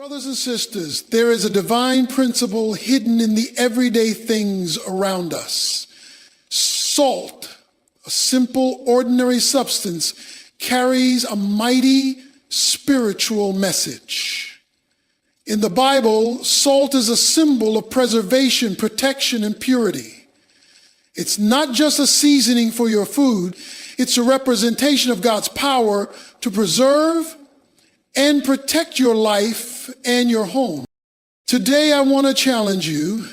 Brothers and sisters, there is a divine principle hidden in the everyday things around us. Salt, a simple, ordinary substance, carries a mighty spiritual message. In the Bible, salt is a symbol of preservation, protection, and purity. It's not just a seasoning for your food, it's a representation of God's power to preserve and protect your life and your home. Today, I want to challenge you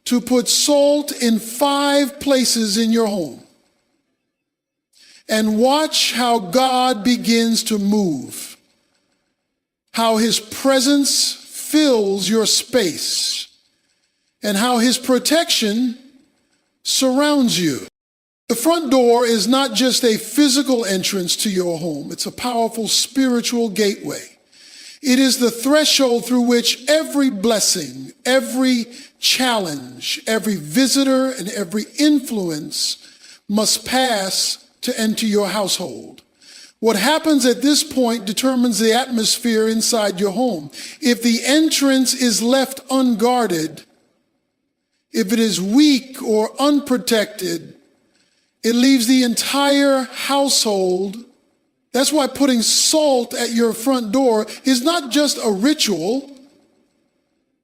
to put salt in 5 places in your home and watch how God begins to move, how his presence fills your space, and how his protection surrounds you. The front door is not just a physical entrance to your home, it's a powerful spiritual gateway. It is the threshold through which every blessing, every challenge, every visitor, and every influence must pass to enter your household. What happens at this point determines the atmosphere inside your home. If the entrance is left unguarded, if it is weak or unprotected, it leaves the entire household. That's why putting salt at your front door is not just a ritual,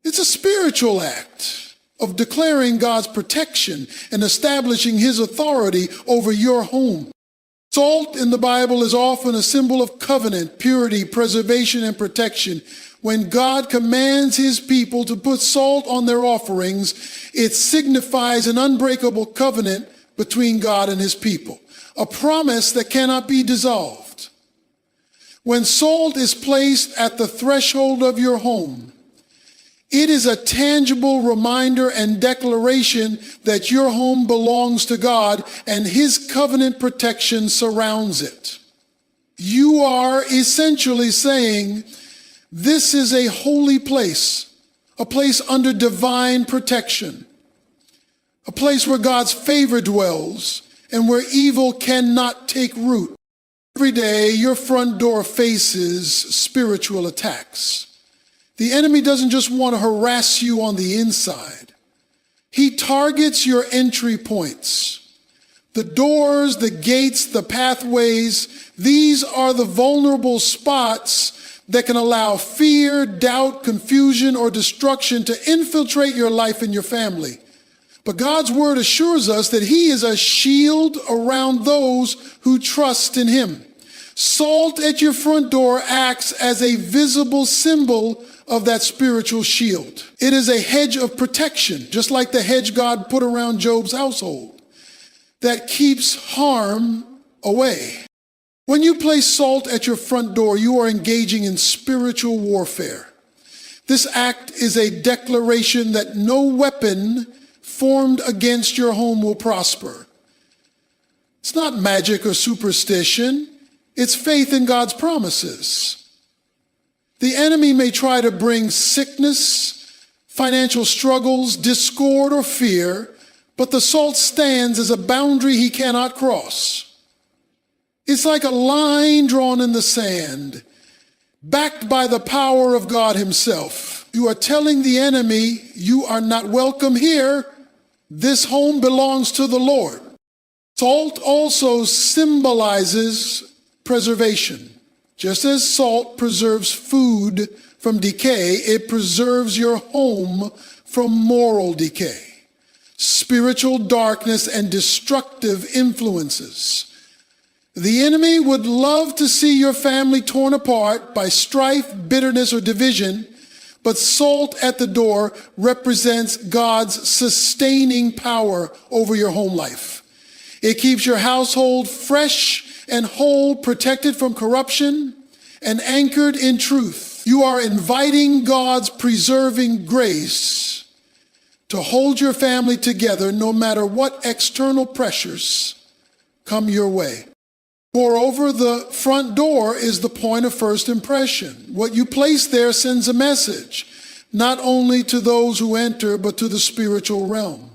it's a spiritual act of declaring God's protection and establishing his authority over your home. Salt in the Bible is often a symbol of covenant, purity, preservation, and protection. When God commands his people to put salt on their offerings, it signifies an unbreakable covenant between God and his people, a promise that cannot be dissolved. When salt is placed at the threshold of your home, it is a tangible reminder and declaration that your home belongs to God and his covenant protection surrounds it. You are essentially saying, this is a holy place, a place under divine protection, a place where God's favor dwells and where evil cannot take root. Every day, your front door faces spiritual attacks. The enemy doesn't just want to harass you on the inside. He targets your entry points. The doors, the gates, the pathways, these are the vulnerable spots that can allow fear, doubt, confusion, or destruction to infiltrate your life and your family. But God's word assures us that he is a shield around those who trust in him. Salt at your front door acts as a visible symbol of that spiritual shield. It is a hedge of protection, just like the hedge God put around Job's household, that keeps harm away. When you place salt at your front door, you are engaging in spiritual warfare. This act is a declaration that no weapon formed against your home will prosper. It's not magic or superstition. It's faith in God's promises. The enemy may try to bring sickness, financial struggles, discord, or fear, but the salt stands as a boundary he cannot cross. It's like a line drawn in the sand, backed by the power of God himself. You are telling the enemy, you are not welcome here. This home belongs to the Lord. Salt also symbolizes preservation. Just as salt preserves food from decay, it preserves your home from moral decay, spiritual darkness, and destructive influences. The enemy would love to see your family torn apart by strife, bitterness, or division, but salt at the door represents God's sustaining power over your home life. It keeps your household fresh and whole, protected from corruption, and anchored in truth. You are inviting God's preserving grace to hold your family together no matter what external pressures come your way. Moreover, the front door is the point of first impression. What you place there sends a message, not only to those who enter, but to the spiritual realm.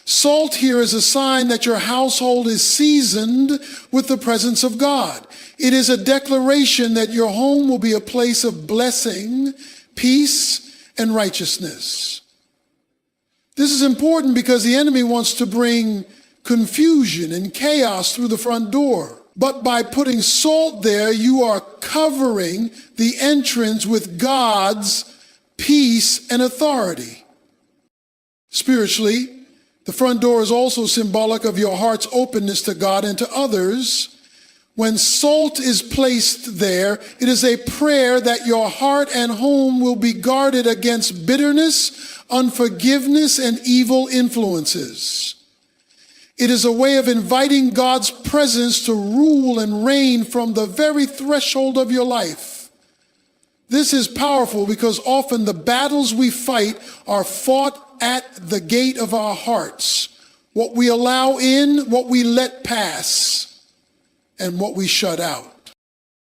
Salt here is a sign that your household is seasoned with the presence of God. It is a declaration that your home will be a place of blessing, peace, and righteousness. This is important because the enemy wants to bring confusion and chaos through the front door. But by putting salt there, you are covering the entrance with God's peace and authority. Spiritually, the front door is also symbolic of your heart's openness to God and to others. When salt is placed there, it is a prayer that your heart and home will be guarded against bitterness, unforgiveness, and evil influences. It is a way of inviting God's presence to rule and reign from the very threshold of your life. This is powerful because often the battles we fight are fought at the gate of our hearts. What we allow in, what we let pass, and what we shut out.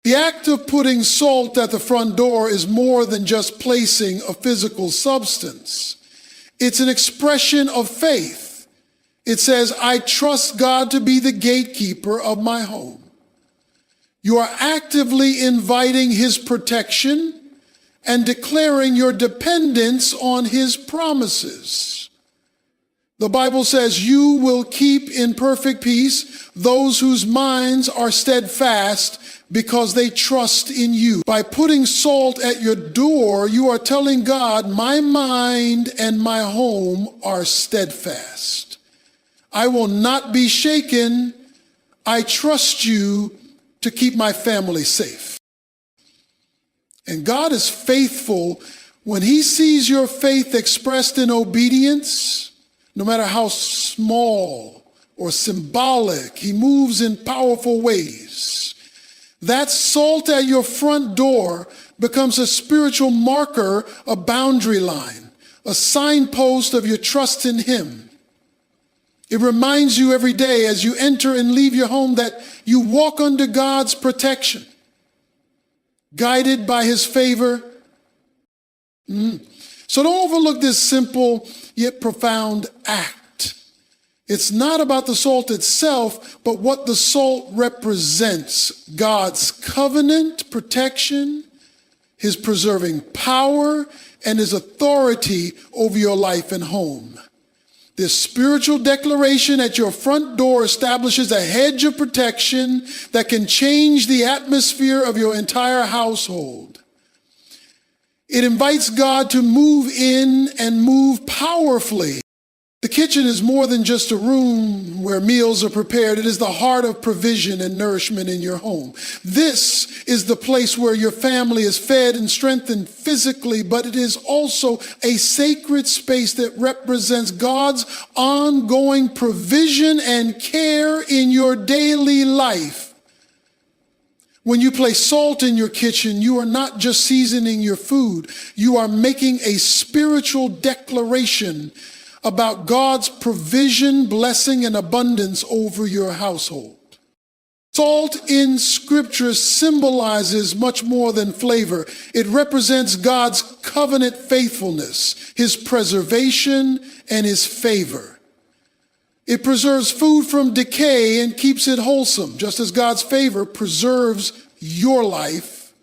The act of putting salt at the front door is more than just placing a physical substance. It's an expression of faith. It says, I trust God to be the gatekeeper of my home. You are actively inviting his protection and declaring your dependence on his promises. The Bible says, you will keep in perfect peace those whose minds are steadfast because they trust in you. By putting salt at your door, you are telling God, my mind and my home are steadfast. I will not be shaken. I trust you to keep my family safe. And God is faithful when he sees your faith expressed in obedience. No matter how small or symbolic, he moves in powerful ways. That salt at your front door becomes a spiritual marker, a boundary line, a signpost of your trust in him. It reminds you every day as you enter and leave your home that you walk under God's protection, guided by his favor. So don't overlook this simple yet profound act. It's not about the salt itself, but what the salt represents. God's covenant protection, his preserving power, and his authority over your life and home. This spiritual declaration at your front door establishes a hedge of protection that can change the atmosphere of your entire household. It invites God to move in and move powerfully. The kitchen is more than just a room where meals are prepared. It is the heart of provision and nourishment in your home. This is the place where your family is fed and strengthened physically, but it is also a sacred space that represents God's ongoing provision and care in your daily life. When you place salt in your kitchen, you are not just seasoning your food. You are making a spiritual declaration about God's provision, blessing, and abundance over your household. Salt in Scripture symbolizes much more than flavor. It represents God's covenant faithfulness, his preservation, and his favor. It preserves food from decay and keeps it wholesome, just as God's favor preserves your life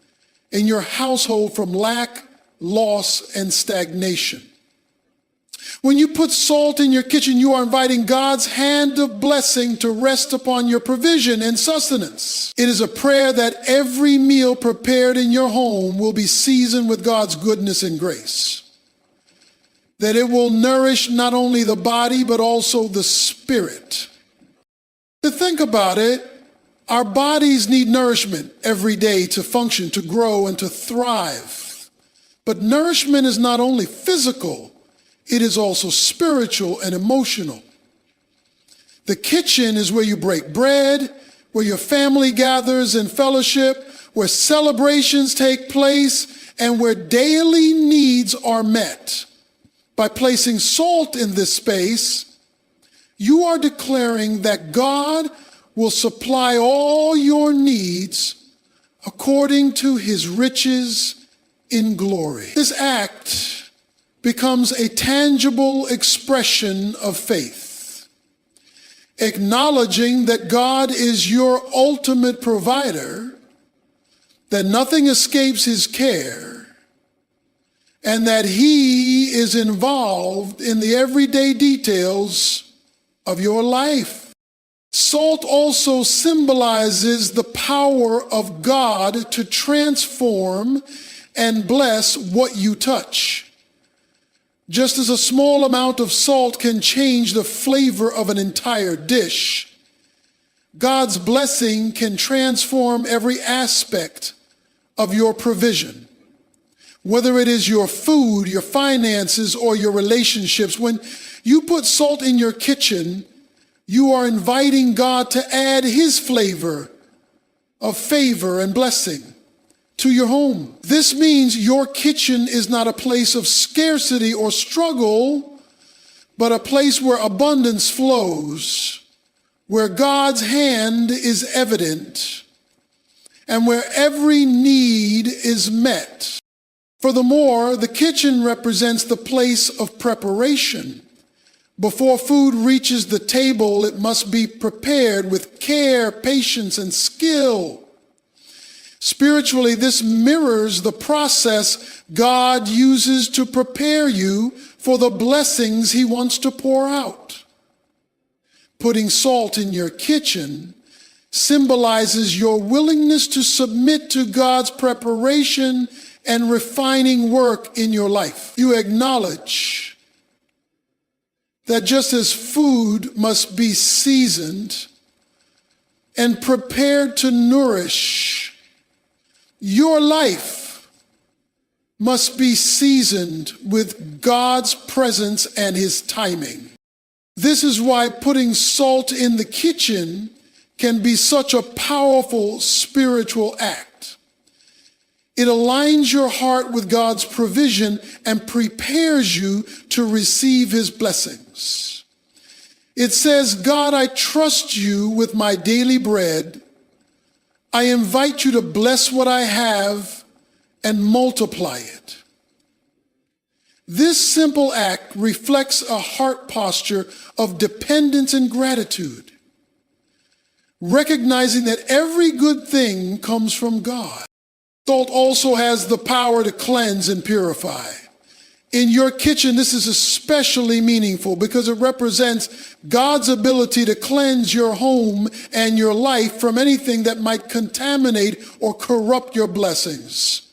and your household from lack, loss, and stagnation. When you put salt in your kitchen, you are inviting God's hand of blessing to rest upon your provision and sustenance. It is a prayer that every meal prepared in your home will be seasoned with God's goodness and grace. That it will nourish not only the body, but also the spirit. To think about it, our bodies need nourishment every day to function, to grow, and to thrive. But nourishment is not only physical, it is also spiritual and emotional. The kitchen is where you break bread, where your family gathers in fellowship, where celebrations take place, and where daily needs are met. By placing salt in this space, you are declaring that God will supply all your needs according to his riches in glory. This act becomes a tangible expression of faith, acknowledging that God is your ultimate provider that nothing escapes his care, and that he is involved in the everyday details of your life. Salt also symbolizes the power of God to transform and bless what you touch. Just as a small amount of salt can change the flavor of an entire dish, God's blessing can transform every aspect of your provision. Whether it is your food, your finances, or your relationships, when you put salt in your kitchen, you are inviting God to add his flavor of favor and blessing to your home. This means your kitchen is not a place of scarcity or struggle, but a place where abundance flows, where God's hand is evident, and where every need is met. Furthermore, the kitchen represents the place of preparation. Before food reaches the table, it must be prepared with care, patience, and skill. Spiritually, this mirrors the process God uses to prepare you for the blessings he wants to pour out. Putting salt in your kitchen symbolizes your willingness to submit to God's preparation and refining work in your life. You acknowledge that just as food must be seasoned and prepared to nourish, your life must be seasoned with God's presence and his timing. This is why putting salt in the kitchen can be such a powerful spiritual act. It aligns your heart with God's provision and prepares you to receive his blessings. It says, God, I trust you with my daily bread. I invite you to bless what I have and multiply it. This simple act reflects a heart posture of dependence and gratitude, recognizing that every good thing comes from God. Salt also has the power to cleanse and purify. In your kitchen, this is especially meaningful because it represents God's ability to cleanse your home and your life from anything that might contaminate or corrupt your blessings.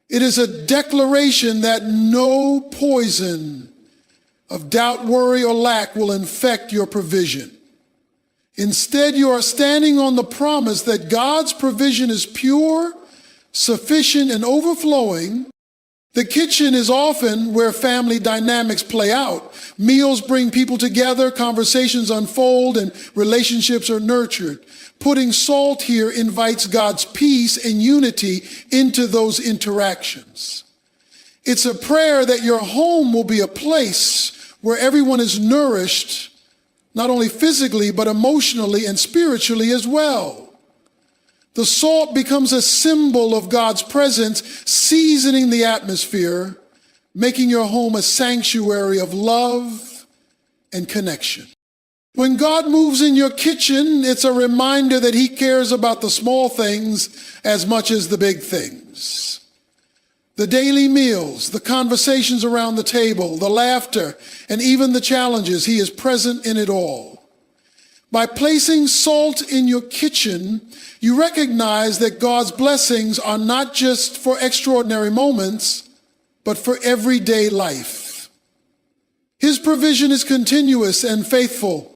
It is a declaration that no poison of doubt, worry, or lack will infect your provision. Instead, you are standing on the promise that God's provision is pure, sufficient, and overflowing. The kitchen is often where family dynamics play out. Meals bring people together, conversations unfold, and relationships are nurtured. Putting salt here invites God's peace and unity into those interactions. It's a prayer that your home will be a place where everyone is nourished, not only physically, but emotionally and spiritually as well. The salt becomes a symbol of God's presence, seasoning the atmosphere, making your home a sanctuary of love and connection. When God moves in your kitchen, it's a reminder that he cares about the small things as much as the big things. The daily meals, the conversations around the table, the laughter, and even the challenges, he is present in it all. By placing salt in your kitchen, you recognize that God's blessings are not just for extraordinary moments, but for everyday life. His provision is continuous and faithful.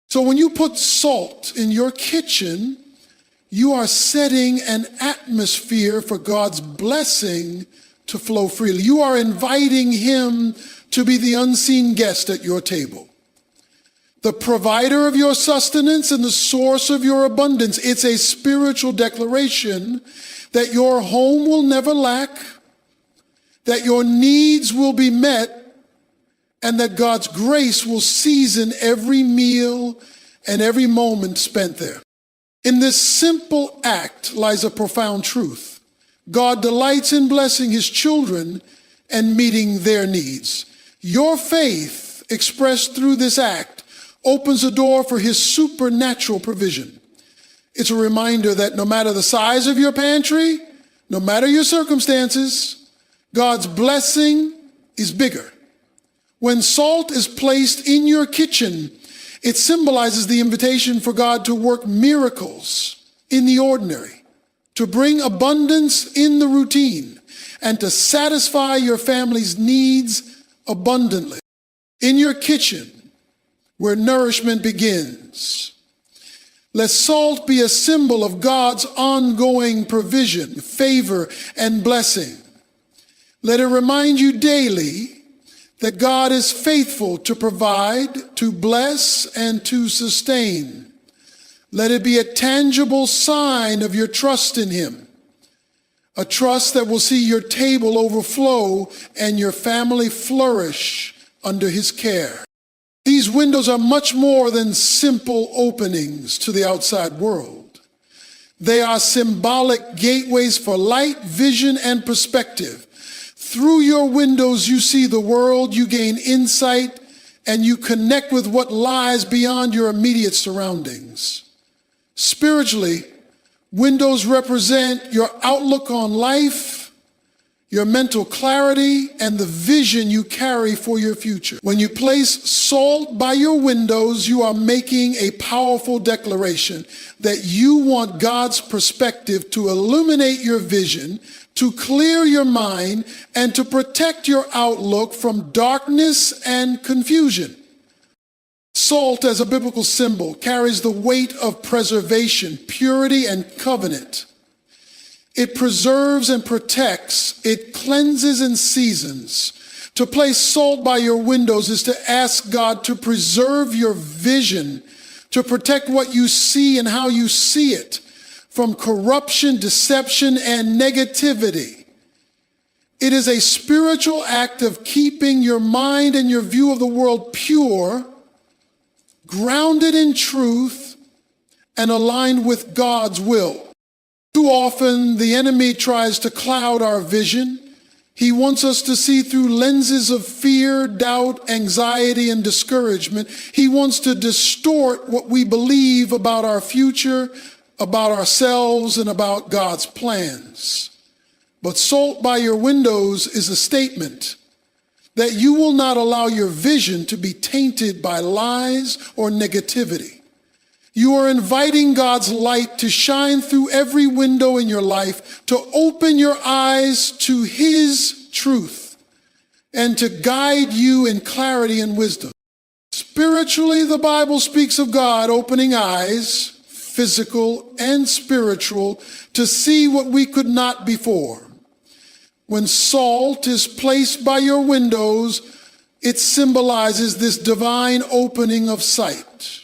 So when you put salt in your kitchen, you are setting an atmosphere for God's blessing to flow freely. You are inviting him to be the unseen guest at your table, the provider of your sustenance and the source of your abundance. It's a spiritual declaration that your home will never lack, that your needs will be met, and that God's grace will season every meal and every moment spent there. In this simple act lies a profound truth. God delights in blessing his children and meeting their needs. Your faith, expressed through this act, opens a door for his supernatural provision. It's a reminder that no matter the size of your pantry, no matter your circumstances, God's blessing is bigger. When salt is placed in your kitchen, it symbolizes the invitation for God to work miracles in the ordinary, to bring abundance in the routine, and to satisfy your family's needs abundantly. In your kitchen, where nourishment begins, let salt be a symbol of God's ongoing provision, favor, and blessing. Let it remind you daily that God is faithful to provide, to bless, and to sustain. Let it be a tangible sign of your trust in Him, a trust that will see your table overflow and your family flourish under His care. These windows are much more than simple openings to the outside world. They are symbolic gateways for light, vision, and perspective. Through your windows, you see the world, you gain insight, and you connect with what lies beyond your immediate surroundings. Spiritually, windows represent your outlook on life, your mental clarity, and the vision you carry for your future. When you place salt by your windows, you are making a powerful declaration that you want God's perspective to illuminate your vision, to clear your mind, and to protect your outlook from darkness and confusion. Salt, as a biblical symbol, carries the weight of preservation, purity, and covenant. It preserves and protects, it cleanses and seasons. To place salt by your windows is to ask God to preserve your vision, to protect what you see and how you see it from corruption, deception, and negativity. It is a spiritual act of keeping your mind and your view of the world pure, grounded in truth, and aligned with God's will. Too often, the enemy tries to cloud our vision. He wants us to see through lenses of fear, doubt, anxiety, and discouragement. He wants to distort what we believe about our future, about ourselves, and about God's plans. But salt by your windows is a statement that you will not allow your vision to be tainted by lies or negativity. You are inviting God's light to shine through every window in your life, to open your eyes to His truth, and to guide you in clarity and wisdom. Spiritually, the Bible speaks of God opening eyes, physical and spiritual, to see what we could not before. When salt is placed by your windows, it symbolizes this divine opening of sight.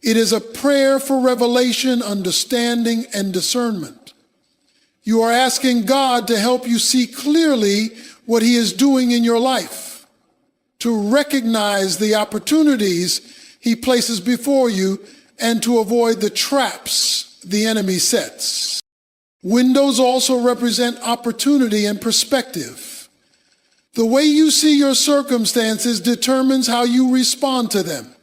It is a prayer for revelation, understanding, and discernment. You are asking God to help you see clearly what He is doing in your life, to recognize the opportunities He places before you, and to avoid the traps the enemy sets. Windows also represent opportunity and perspective. The way you see your circumstances determines how you respond to them.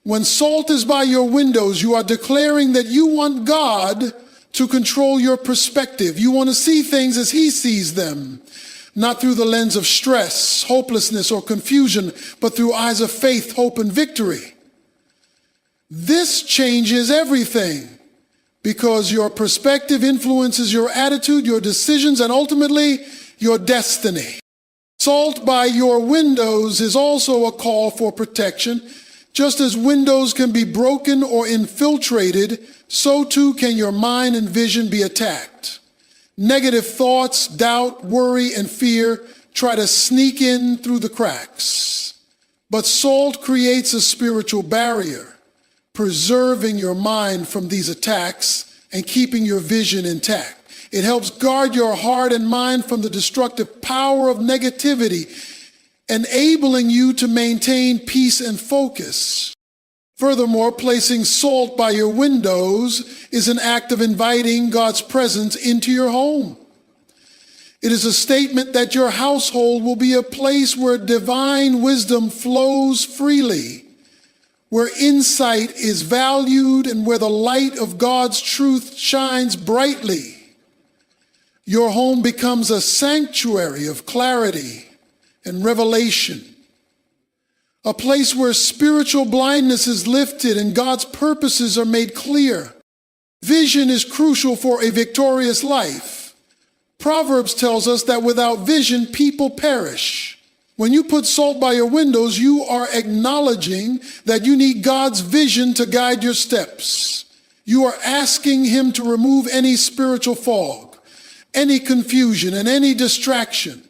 When salt is by your windows, you are declaring that you want God to control your perspective. You want to see things as He sees them, not through the lens of stress, hopelessness, or confusion, but through eyes of faith, hope, and victory. This changes everything because your perspective influences your attitude, your decisions, and ultimately your destiny. Salt by your windows is also a call for protection. Just as windows can be broken or infiltrated, so too can your mind and vision be attacked. Negative thoughts, doubt, worry, and fear try to sneak in through the cracks. But salt creates a spiritual barrier, preserving your mind from these attacks and keeping your vision intact. It helps guard your heart and mind from the destructive power of negativity, enabling you to maintain peace and focus. Furthermore, placing salt by your windows is an act of inviting God's presence into your home. It is a statement that your household will be a place where divine wisdom flows freely, where insight is valued and where the light of God's truth shines brightly. Your home becomes a sanctuary of clarity and revelation, a place where spiritual blindness is lifted and God's purposes are made clear. Vision is crucial for a victorious life. Proverbs tells us that without vision, people perish. When you put salt by your windows, you are acknowledging that you need God's vision to guide your steps. You are asking Him to remove any spiritual fog, any confusion, and any distraction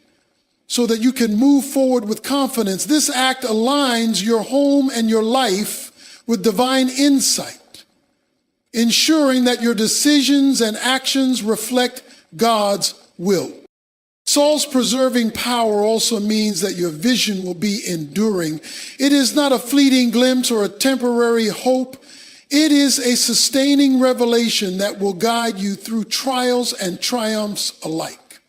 so that you can move forward with confidence. This act aligns your home and your life with divine insight, ensuring that your decisions and actions reflect God's will. Salt's preserving power also means that your vision will be enduring. It is not a fleeting glimpse or a temporary hope. It is a sustaining revelation that will guide you through trials and triumphs alike.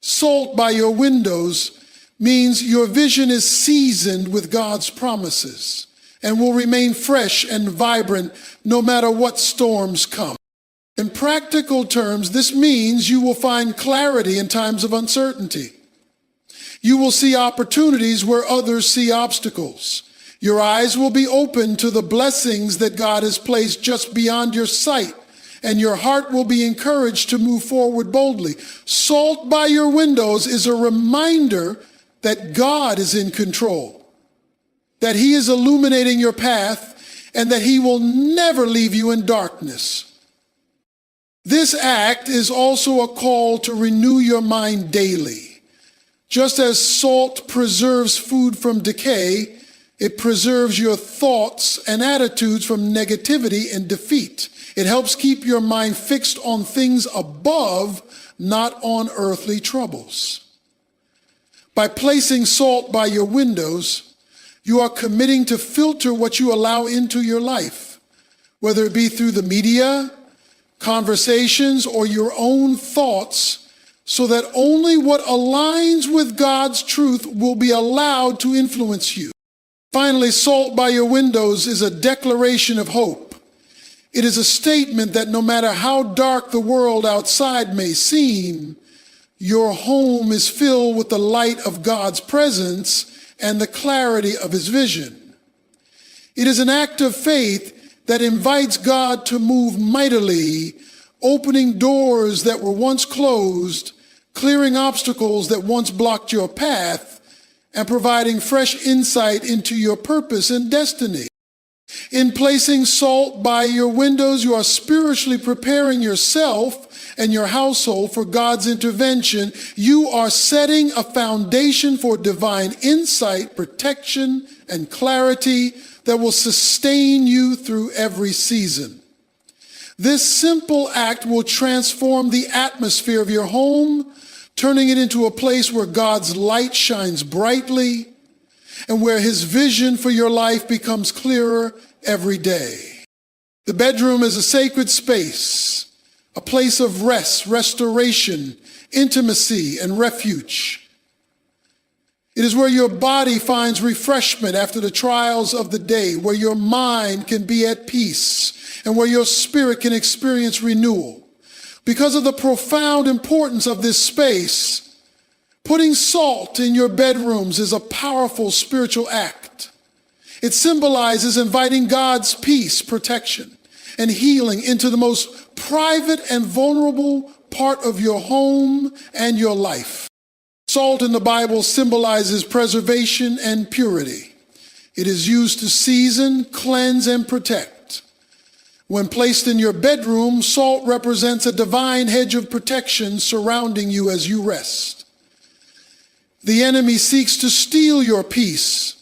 Salt by your windows means your vision is seasoned with God's promises and will remain fresh and vibrant no matter what storms come. In practical terms, this means you will find clarity in times of uncertainty. You will see opportunities where others see obstacles. Your eyes will be open to the blessings that God has placed just beyond your sight, and your heart will be encouraged to move forward boldly. Salt by your windows is a reminder that God is in control, that He is illuminating your path, and that He will never leave you in darkness. This act is also a call to renew your mind daily. Just as salt preserves food from decay, it preserves your thoughts and attitudes from negativity and defeat. It helps keep your mind fixed on things above, not on earthly troubles. By placing salt by your windows, you are committing to filter what you allow into your life, whether it be through the media, conversations, or your own thoughts, so that only what aligns with God's truth will be allowed to influence you. Finally, salt by your windows is a declaration of hope. It is a statement that no matter how dark the world outside may seem, your home is filled with the light of God's presence and the clarity of His vision. It is an act of faith that invites God to move mightily, opening doors that were once closed, clearing obstacles that once blocked your path, and providing fresh insight into your purpose and destiny. In placing salt by your windows, you are spiritually preparing yourself and your household for God's intervention. You are setting a foundation for divine insight, protection, and clarity that will sustain you through every season. This simple act will transform the atmosphere of your home, turning it into a place where God's light shines brightly and where His vision for your life becomes clearer every day. The bedroom is a sacred space, a place of rest, restoration, intimacy, and refuge. It is where your body finds refreshment after the trials of the day, where your mind can be at peace, and where your spirit can experience renewal. Because of the profound importance of this space, putting salt in your bedrooms is a powerful spiritual act. It symbolizes inviting God's peace, protection, and healing into the most private and vulnerable part of your home and your life. Salt in the Bible symbolizes preservation and purity. It is used to season, cleanse, and protect. When placed in your bedroom, salt represents a divine hedge of protection surrounding you as you rest. The enemy seeks to steal your peace,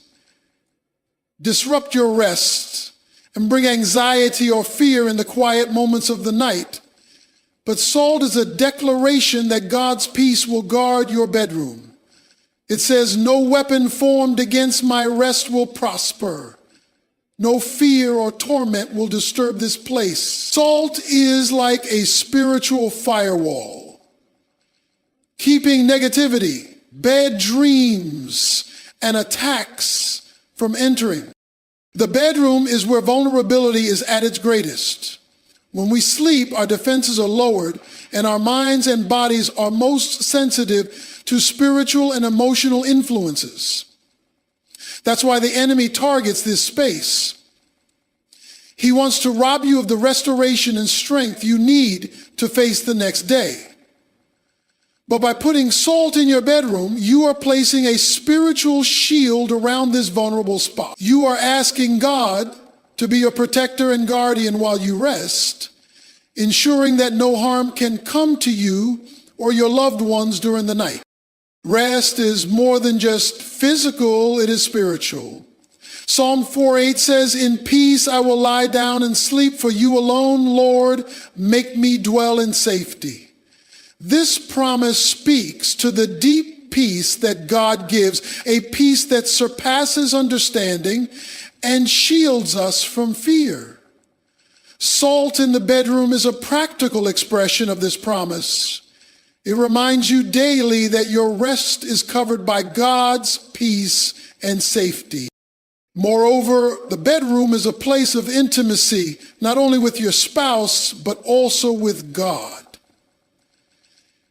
disrupt your rest, and bring anxiety or fear in the quiet moments of the night. But salt is a declaration that God's peace will guard your bedroom. It says, "No weapon formed against my rest will prosper. No fear or torment will disturb this place." Salt is like a spiritual firewall, keeping negativity, bad dreams, and attacks from entering. The bedroom is where vulnerability is at its greatest. When we sleep, our defenses are lowered, and our minds and bodies are most sensitive to spiritual and emotional influences. That's why the enemy targets this space. He wants to rob you of the restoration and strength you need to face the next day. But by putting salt in your bedroom, you are placing a spiritual shield around this vulnerable spot. You are asking God to be your protector and guardian while you rest, ensuring that no harm can come to you or your loved ones during the night. Rest is more than just physical, it is spiritual. Psalm 4:8 says, "In peace I will lie down and sleep, for you alone, Lord, make me dwell in safety." This promise speaks to the deep peace that God gives, a peace that surpasses understanding and shields us from fear. Salt in the bedroom is a practical expression of this promise. It reminds you daily that your rest is covered by God's peace and safety. Moreover, the bedroom is a place of intimacy, not only with your spouse, but also with God.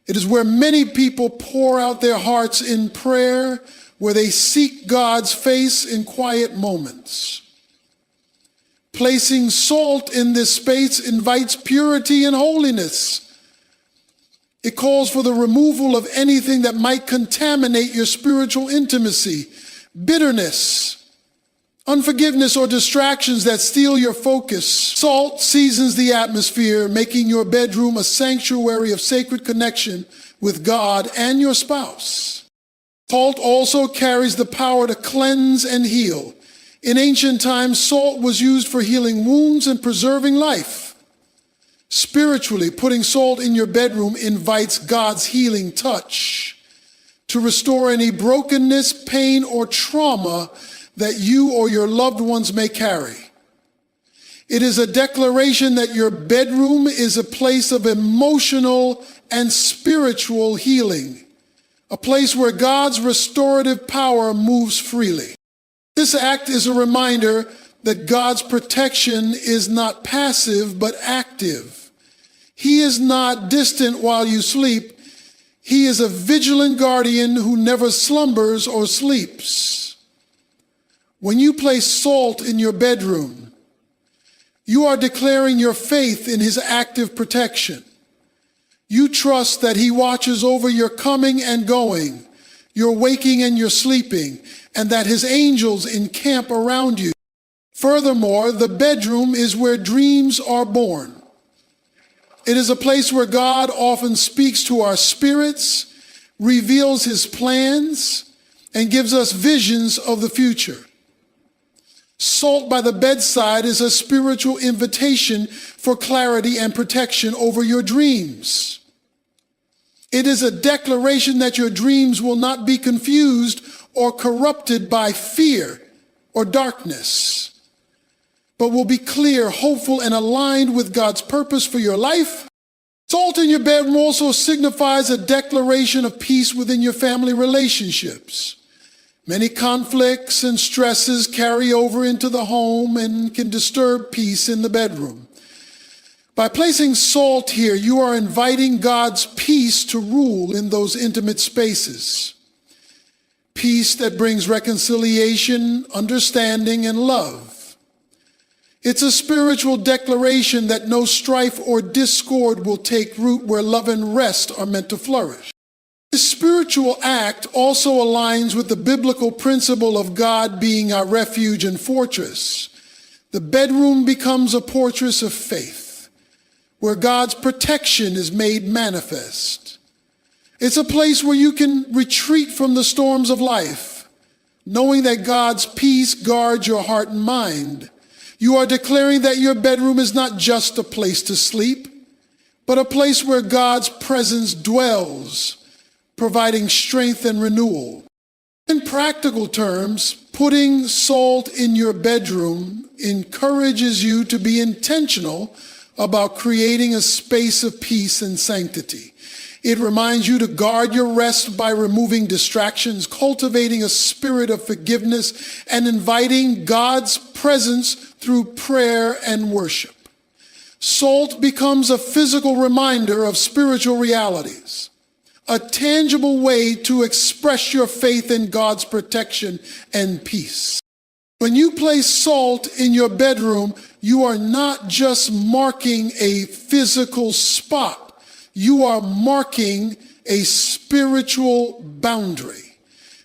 It is where many people pour out their hearts in prayer, where they seek God's face in quiet moments. Placing salt in this space invites purity and holiness. It calls for the removal of anything that might contaminate your spiritual intimacy, bitterness, unforgiveness, or distractions that steal your focus. Salt seasons the atmosphere, making your bedroom a sanctuary of sacred connection with God and your spouse. Salt also carries the power to cleanse and heal. In ancient times, salt was used for healing wounds and preserving life. Spiritually, putting salt in your bedroom invites God's healing touch to restore any brokenness, pain, or trauma that you or your loved ones may carry. It is a declaration that your bedroom is a place of emotional and spiritual healing, a place where God's restorative power moves freely. This act is a reminder that God's protection is not passive but active. He is not distant while you sleep. He is a vigilant guardian who never slumbers or sleeps. When you place salt in your bedroom, you are declaring your faith in his active protection. You trust that he watches over your coming and going, your waking and your sleeping, and that his angels encamp around you. Furthermore, the bedroom is where dreams are born. It is a place where God often speaks to our spirits, reveals his plans, and gives us visions of the future. Salt by the bedside is a spiritual invitation for clarity and protection over your dreams. It is a declaration that your dreams will not be confused or corrupted by fear or darkness, but will be clear, hopeful, and aligned with God's purpose for your life. Salt in your bedroom also signifies a declaration of peace within your family relationships. Many conflicts and stresses carry over into the home and can disturb peace in the bedroom. By placing salt here, you are inviting God's peace to rule in those intimate spaces. Peace that brings reconciliation, understanding, and love. It's a spiritual declaration that no strife or discord will take root where love and rest are meant to flourish. This spiritual act also aligns with the biblical principle of God being our refuge and fortress. The bedroom becomes a fortress of faith, where God's protection is made manifest. It's a place where you can retreat from the storms of life, knowing that God's peace guards your heart and mind. You are declaring that your bedroom is not just a place to sleep, but a place where God's presence dwells, providing strength and renewal. In practical terms, putting salt in your bedroom encourages you to be intentional about creating a space of peace and sanctity. It reminds you to guard your rest by removing distractions, cultivating a spirit of forgiveness, and inviting God's presence through prayer and worship. Salt becomes a physical reminder of spiritual realities, a tangible way to express your faith in God's protection and peace. When you place salt in your bedroom, you are not just marking a physical spot. You are marking a spiritual boundary.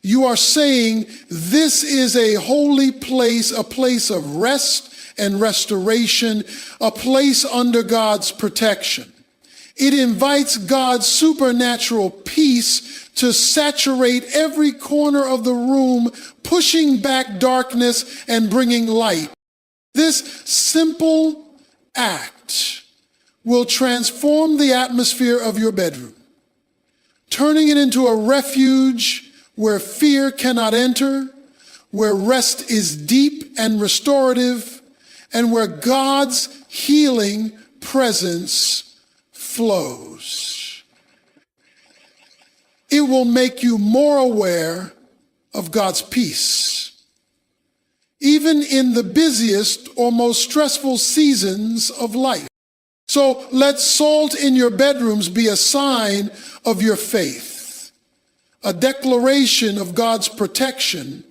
You are saying this is a holy place, a place of rest and restoration, a place under God's protection. It invites God's supernatural peace to saturate every corner of the room, pushing back darkness and bringing light. This simple act will transform the atmosphere of your bedroom, turning it into a refuge where fear cannot enter, where rest is deep and restorative, and where God's healing presence flows. It will make you more aware of God's peace, even in the busiest or most stressful seasons of life. So let salt in your bedrooms be a sign of your faith, a declaration of God's protection,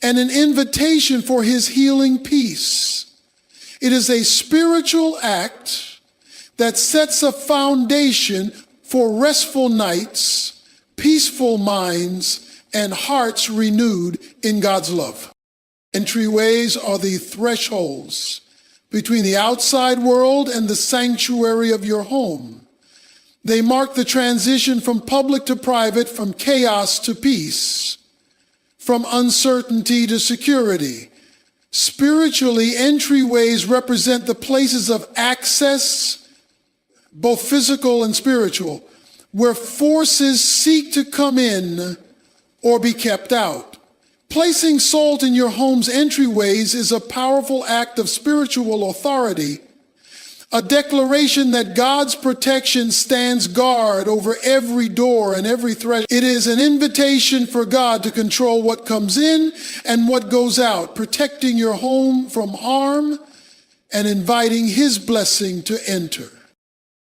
and an invitation for his healing peace. It is a spiritual act that sets a foundation for restful nights, peaceful minds, and hearts renewed in God's love. Entryways are the thresholds between the outside world and the sanctuary of your home. They mark the transition from public to private, from chaos to peace, from uncertainty to security. Spiritually, entryways represent the places of access, both physical and spiritual, where forces seek to come in or be kept out. Placing salt in your home's entryways is a powerful act of spiritual authority, a declaration that God's protection stands guard over every door and every threshold. It is an invitation for God to control what comes in and what goes out, protecting your home from harm and inviting his blessing to enter.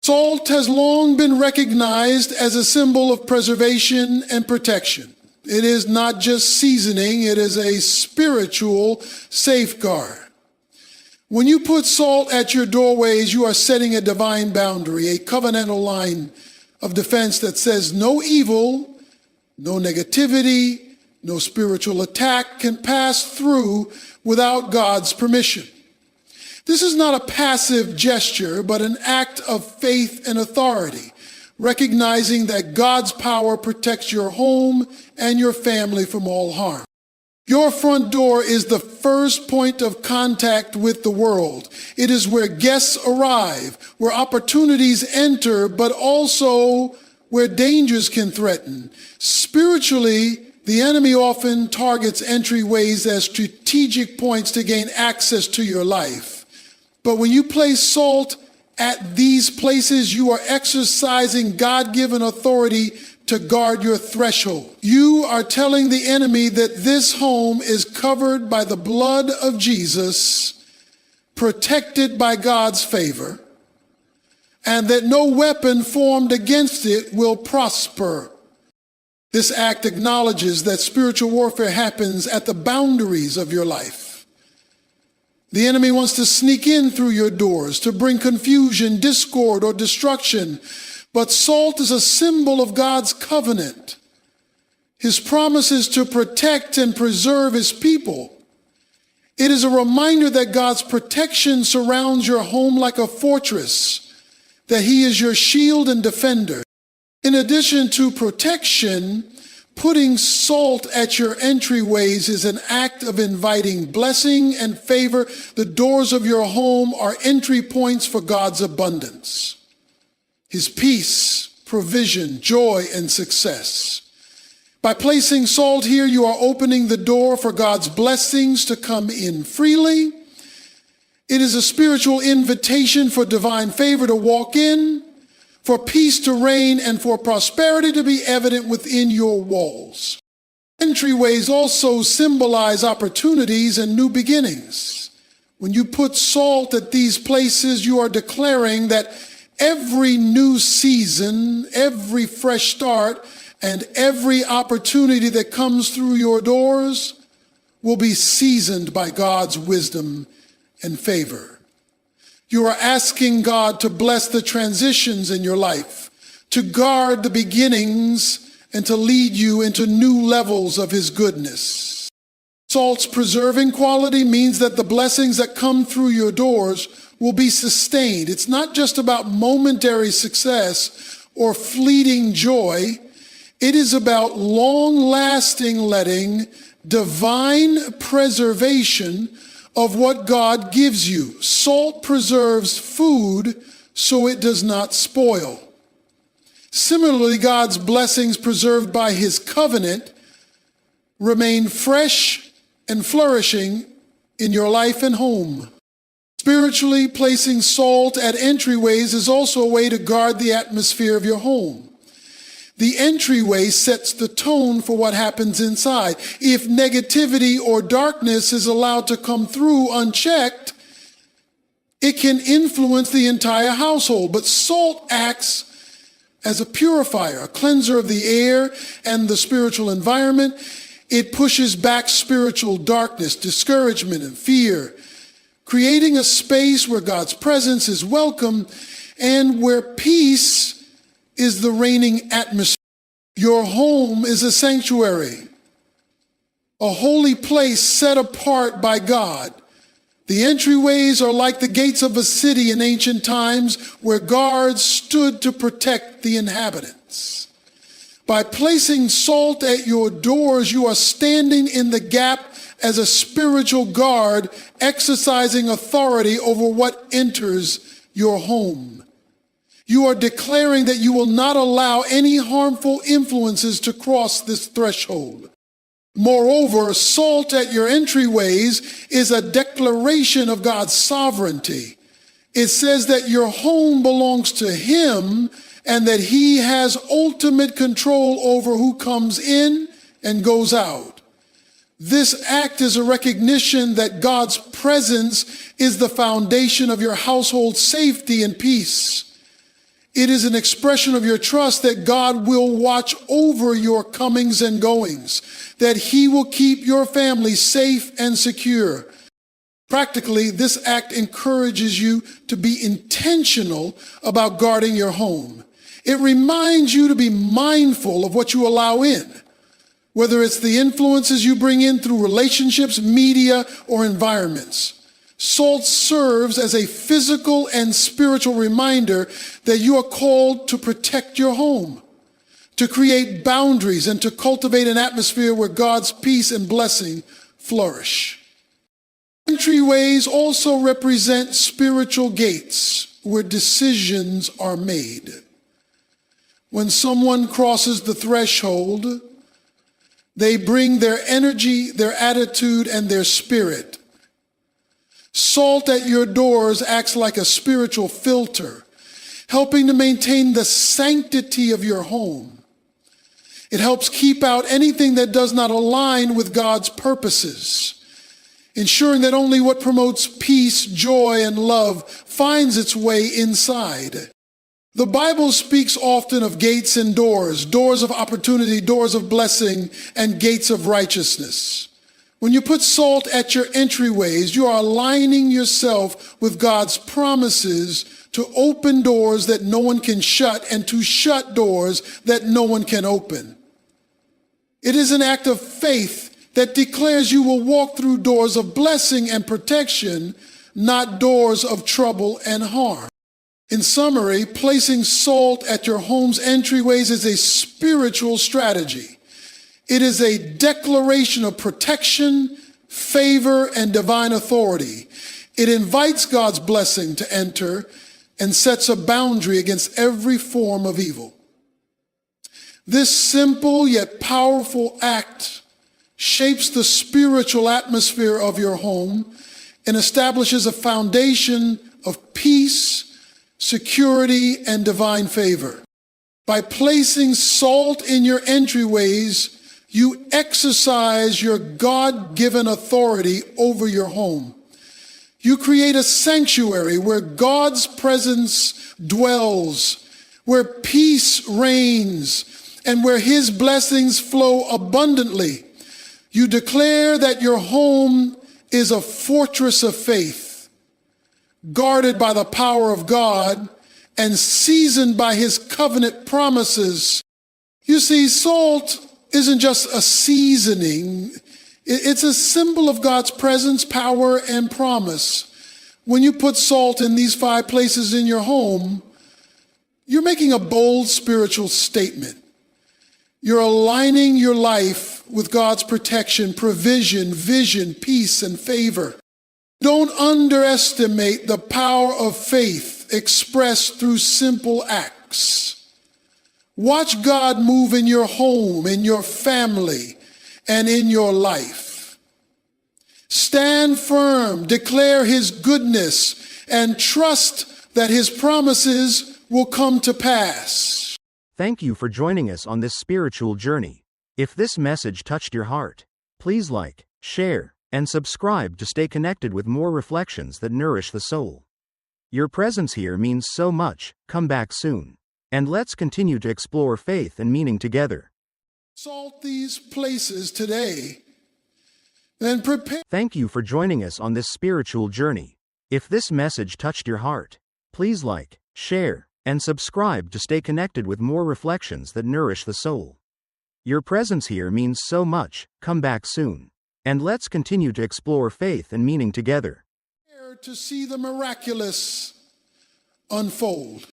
Salt has long been recognized as a symbol of preservation and protection. It is not just seasoning, it is a spiritual safeguard. When you put salt at your doorways, you are setting a divine boundary, a covenantal line of defense that says no evil, no negativity, no spiritual attack can pass through without God's permission. This is not a passive gesture, but an act of faith and authority, recognizing that God's power protects your home and your family from all harm. Your front door is the first point of contact with the world. It is where guests arrive, where opportunities enter, but also where dangers can threaten. Spiritually, the enemy often targets entryways as strategic points to gain access to your life. But when you place salt at these places, you are exercising God-given authority to guard your threshold. You are telling the enemy that this home is covered by the blood of Jesus, protected by God's favor, and that no weapon formed against it will prosper. This act acknowledges that spiritual warfare happens at the boundaries of your life. The enemy wants to sneak in through your doors to bring confusion, discord, or destruction. But salt is a symbol of God's covenant, his promises to protect and preserve his people. It is a reminder that God's protection surrounds your home like a fortress, that he is your shield and defender. In addition to protection, putting salt at your entryways is an act of inviting blessing and favor. The doors of your home are entry points for God's abundance, his peace, provision, joy, and success. By placing salt here, you are opening the door for God's blessings to come in freely. It is a spiritual invitation for divine favor to walk in, for peace to reign, and for prosperity to be evident within your walls. Entryways also symbolize opportunities and new beginnings. When you put salt at these places, you are declaring that every new season, every fresh start, and every opportunity that comes through your doors will be seasoned by God's wisdom and favor. You are asking God to bless the transitions in your life, to guard the beginnings, and to lead you into new levels of His goodness. Salt's preserving quality means that the blessings that come through your doors will be sustained. It's not just about momentary success or fleeting joy. It is about long-lasting letting, divine preservation of what God gives you. Salt preserves food so it does not spoil. Similarly, God's blessings preserved by His covenant remain fresh and flourishing in your life and home. Spiritually, placing salt at entryways is also a way to guard the atmosphere of your home. The entryway sets the tone for what happens inside. If negativity or darkness is allowed to come through unchecked, it can influence the entire household. But salt acts as a purifier, a cleanser of the air and the spiritual environment. It pushes back spiritual darkness, discouragement, and fear, creating a space where God's presence is welcome and where peace is the reigning atmosphere. Your home is a sanctuary, a holy place set apart by God. The entryways are like the gates of a city in ancient times where guards stood to protect the inhabitants. By placing salt at your doors, you are standing in the gap as a spiritual guard, exercising authority over what enters your home. You are declaring that you will not allow any harmful influences to cross this threshold. Moreover, salt at your entryways is a declaration of God's sovereignty. It says that your home belongs to Him and that He has ultimate control over who comes in and goes out. This act is a recognition that God's presence is the foundation of your household safety and peace. It is an expression of your trust that God will watch over your comings and goings, that He will keep your family safe and secure. Practically, this act encourages you to be intentional about guarding your home. It reminds you to be mindful of what you allow in, whether it's the influences you bring in through relationships, media, or environments. Salt serves as a physical and spiritual reminder that you are called to protect your home, to create boundaries, and to cultivate an atmosphere where God's peace and blessing flourish. Entryways also represent spiritual gates where decisions are made. When someone crosses the threshold, they bring their energy, their attitude, and their spirit. Salt at your doors acts like a spiritual filter, helping to maintain the sanctity of your home. It helps keep out anything that does not align with God's purposes, ensuring that only what promotes peace, joy, and love finds its way inside. The Bible speaks often of gates and doors, doors of opportunity, doors of blessing, and gates of righteousness. When you put salt at your entryways, you are aligning yourself with God's promises to open doors that no one can shut and to shut doors that no one can open. It is an act of faith that declares you will walk through doors of blessing and protection, not doors of trouble and harm. In summary, placing salt at your home's entryways is a spiritual strategy. It is a declaration of protection, favor, and divine authority. It invites God's blessing to enter and sets a boundary against every form of evil. This simple yet powerful act shapes the spiritual atmosphere of your home and establishes a foundation of peace, security, and divine favor. By placing salt in your entryways, you exercise your God-given authority over your home. You create a sanctuary where God's presence dwells, where peace reigns, and where his blessings flow abundantly. You declare that your home is a fortress of faith, guarded by the power of God and seasoned by his covenant promises. You see, salt isn't just a seasoning. It's a symbol of God's presence, power, and promise. When you put salt in these 5 places in your home, you're making a bold spiritual statement. You're aligning your life with God's protection, provision, vision, peace, and favor. Don't underestimate the power of faith expressed through simple acts. Watch God move in your home, in your family, and in your life. Stand firm, declare his goodness, and trust that his promises will come to pass. Thank you for joining us on this spiritual journey. If this message touched your heart, please like, share, and subscribe to stay connected with more reflections that nourish the soul. Your presence here means so much. Come back soon. And let's continue to explore faith and meaning together. Salt these places today and prepare. Thank you for joining us on this spiritual journey. If this message touched your heart, please like, share, and subscribe to stay connected with more reflections that nourish the soul. Your presence here means so much. Come back soon. And let's continue to explore faith and meaning together. To see the miraculous unfold.